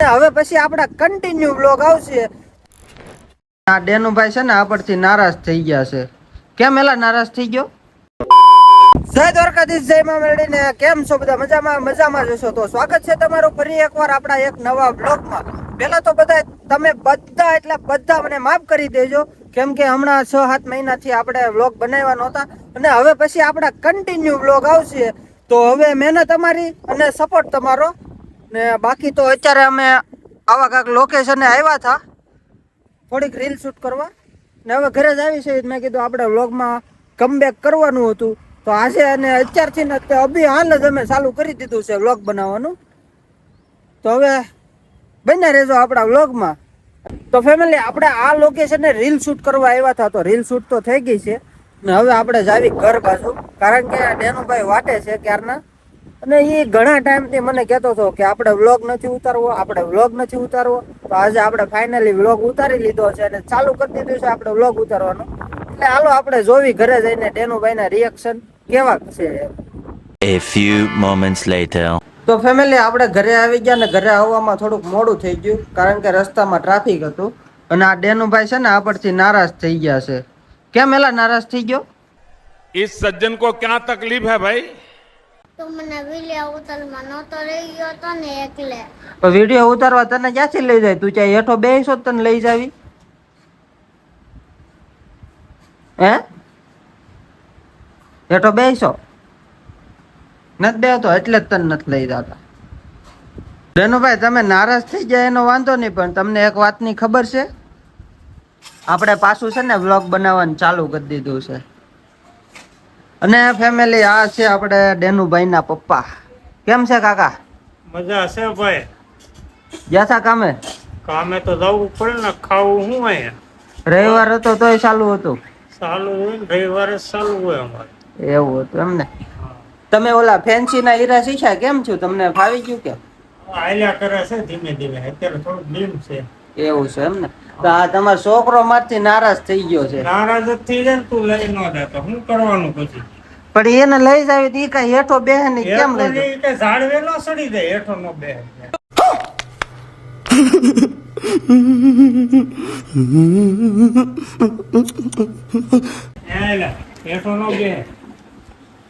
હવે પછી આપડા કન્ટિન્યુ બ્લોગ આવશે. આ ડેનુભાઈ છે ને આ પરથી નારાજ થઈ ગયા છે. કેમ એલા નારાજ થઈ ગયો? જય દ્વારકાધીશ, જય માં મેળવીને કેમ છો બધા? મજામાં જશો તો સ્વાગત છે તમારું ફરી એકવાર આપણા એક નવા બ્લોગમાં. પેલા તો તમે બધા એટલે બધા મને માફ કરી દેજો, કેમ કે હમણાં 6-7 મહિનાથી આપણે વ્લોગ બનાવ્યા નહોતા અને હવે પછી આપણા કન્ટિન્યુ વ્લોગ આવશે. તો હવે મહેનત અમારી અને સપોર્ટ તમારો. ને બાકી તો અત્યારે અમે આવા કાંક લોકેશને આવ્યા હતા થોડીક રીલ શૂટ કરવા, ને હવે ઘરે જ આવી છે. મેં કીધું આપણે વ્લોગમાં કમબેક કરવાનું હતું, તો આજે અને અત્યારથી ને અભી હાલ જ અમે ચાલુ કરી દીધું છે વ્લોગ બનાવવાનું. તો હવે બન્યા રહેજો આપણા વ્લોગમાં. તો ફેમિલી, આપણે આ લોકેશને રીલ શૂટ કરવા આવ્યા હતા, તો રીલ શૂટ તો થઈ ગઈ છે ને હવે આપણે જાવી ઘર બાજુ, કારણ કે ડેનુભાઈ વાટે છે ક્યારના. અને એ ઘણા ટાઈમથી મને કહેતો હતો કે આપણે વ્લોગ નથી ઉતારવો. તો આજે આપણે ફાઇનલી વ્લોગ ઉતારી લીધો છે અને ચાલુ કરી દીધું છે આપણે વ્લોગ ઉતારવાનું. એટલે હાલો આપણે જોવી ઘરે જઈને ડેનુભાઈના રિએક્શન કેવા છે. A few moments later. તો ફેમિલી, આપણે ઘરે આવી ગયા ને ઘરે આવવામાં થોડુંક મોડું થઈ ગયું, કારણ કે રસ્તામાં ટ્રાફિક હતું. અને આ ડેનુભાઈ છે ને આ પરથી નારાજ થઈ ગયા છે. કેમ એલા નારાજ થઈ ગયો? इस सज्जन को क्या तकलीफ है भाई? તો મને વિડિયો ઉતારવામાં નહોતો લઈ ગયો તો ને એટલે. તો વિડીયો ઉતારવા તને ક્યાંથી લઈ જાય? તું ચાહે હેઠો બેસો તને લઈ જાવી? હે હેઠો બેસો નથી બેહતો એટલે જ તને નથી લઈ જતા. ડેનુભાઈ, તમે નારાજ થઈ ગયા એનો વાંધો નહીં, પણ તમને એક વાતની ખબર છે? આપણે પાછું છે ને વ્લોગ બનાવવાનું ચાલુ કરી દીધું છે. અને ફેમિલી, આ છે આપણે ડેનુભાઈના પપ્પા. કેમ છે કાકા? મજા છે ભાઈ. ગયા તા કામે? કામે તો જવું પડે ને, ખાવું શું અહીંયા? રવિવાર હતો તોય ચાલુ હતું? ચાલુ હોય ને, રવિવારે ચાલુ હોય અમારે. એવું હતું એમને? તમે ઓલા ફેન્સી ના હીરા શીખ્યા? કેમ છું, તમને ફાવી ગયું કે? આયલા કરે છે ધીમે ધીમે, અત્યારે થોડું ડીમ છે. એવું છે એમને? તો આ તમારો છોકરો મારથી નારાજ થઈ ગયો છે. નારાજ જ થઈ જાય ને, તું લઈ ન દેતો શું કરવાનું પછી? પણ એને લઈ જાવી તો ઈ કઈ હેઠો બેહે નહીં, કેમ લઈ જાય? કે ઝાડવે નો સડી જાય, હેઠો નો બે. હેઠો નો બે.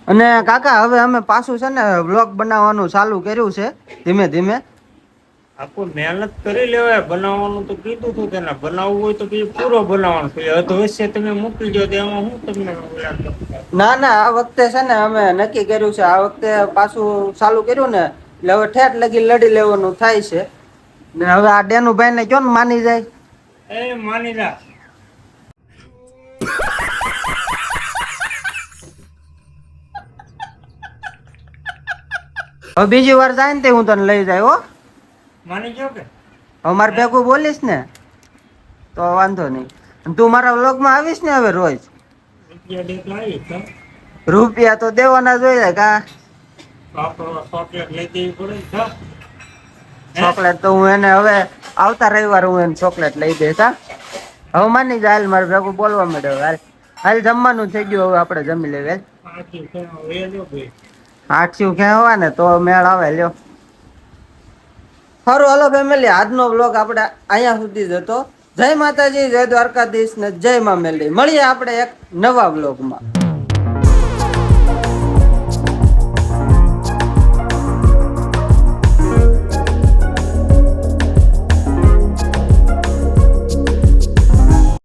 અને કાકા, હવે અમે પાછું છે ને વ્લોગ બનાવવાનું ચાલુ કર્યું છે ધીમે ધીમે. આખું મહેનત કરી લેવાય. બનાવવાનું તો કીધું હતું તેને, બનાવવું હોય તો પૂરો બનાવવાનું. અધવશ્ય તમે મૂકી દો એમાં હું તમને. ના, આ વખતે છે ને અમે નક્કી કર્યું છે, આ વખતે પાછું ચાલુ કર્યું ને એટલે હવે ઠેઠ લગી લડી લેવાનું થાય છે. ને હવે આ ડેનુભાઈ ને ક્યાં માની જાય? એ માની જા. હવે બીજી વાર જાય ને તે હું તને લઈ જાય. હો, માની ગયો કે? હવે મારે ભેગું બોલીશ ને તો વાંધો નહીં. તું મારા વ્લોગમાં આવીશ ને હવે રોજ? રૂપિયા તો દેવાના જોઈએ કા? ચોકલેટ લઈ દેવી પડે. ચોકલેટ તો હું એને હવે આવતા રવિવાર હું એને ચોકલેટ લઈ દઈશ. હવે માની જાય, મારે ભેગું બોલવા માંડ્યો. હાલ જમવાનું થઈ ગયું, હવે આપણે જમી લેવી. આઠ્યું ખેવા ને તો મેળ આવે. લ્યો સારું, હાલો ફેમિલી, આજનો વ્લોગ આપણે અહીંયા સુધી જ હતો. જય માતાજી, જય દ્વારકાધીશ ને જય માં મેલડી. મળીએ આપણે એક નવા વ્લોગમાં.